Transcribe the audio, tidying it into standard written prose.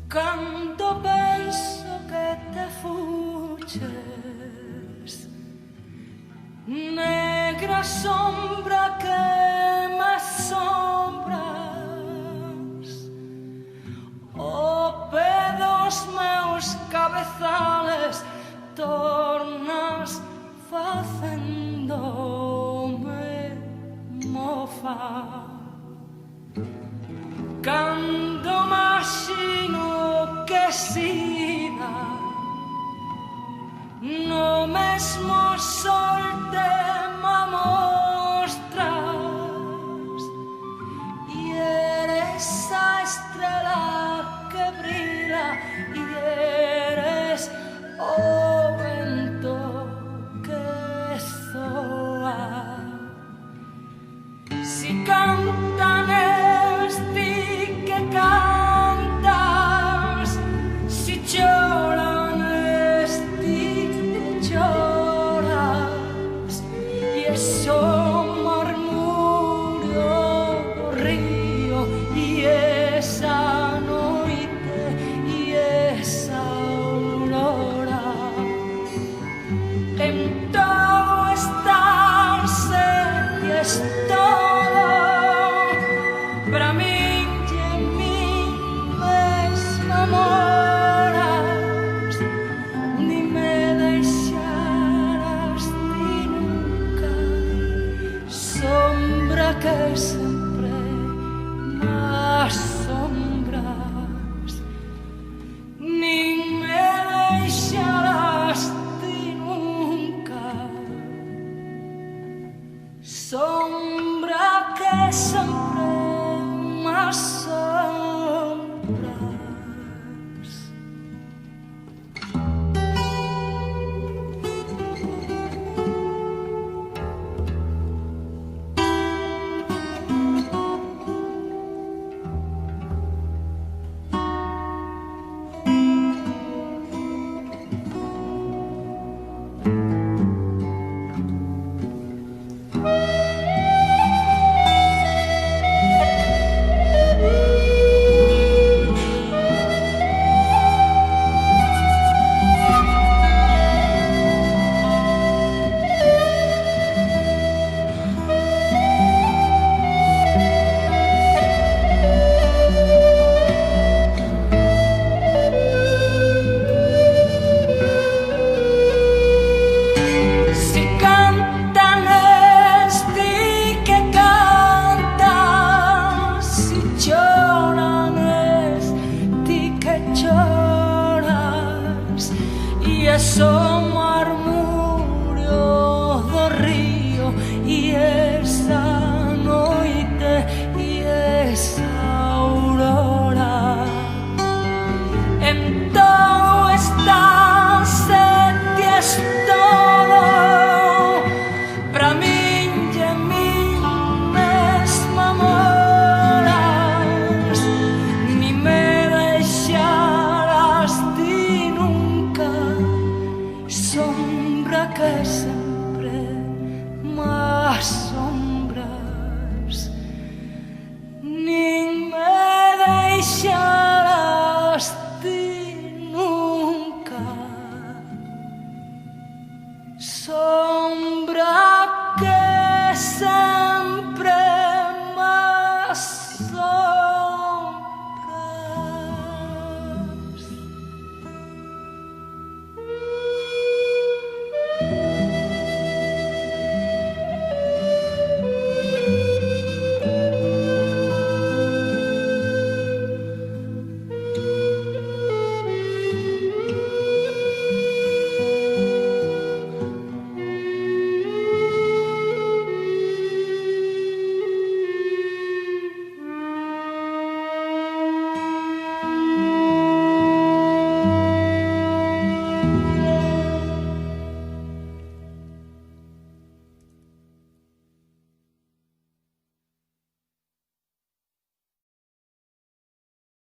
Cando penso que te fuches, negra sombra que me asombras, o pedos meus cabezales tornas facendome mofa. Cando imagino que sida no mesmo sol te me mostras, e eres a estrela que brilla, e eres o vento que soa. Si cantan cantas, si lloran ti que lloras, y eso murmurio do río, y esa noite, y esa aurora, en todo estarse y es todo para mí. Ni me deixarás ti nunca, sombra que sempre me asombras. Ni me deixarás ti nunca, sombra que sempre me asombras. Somos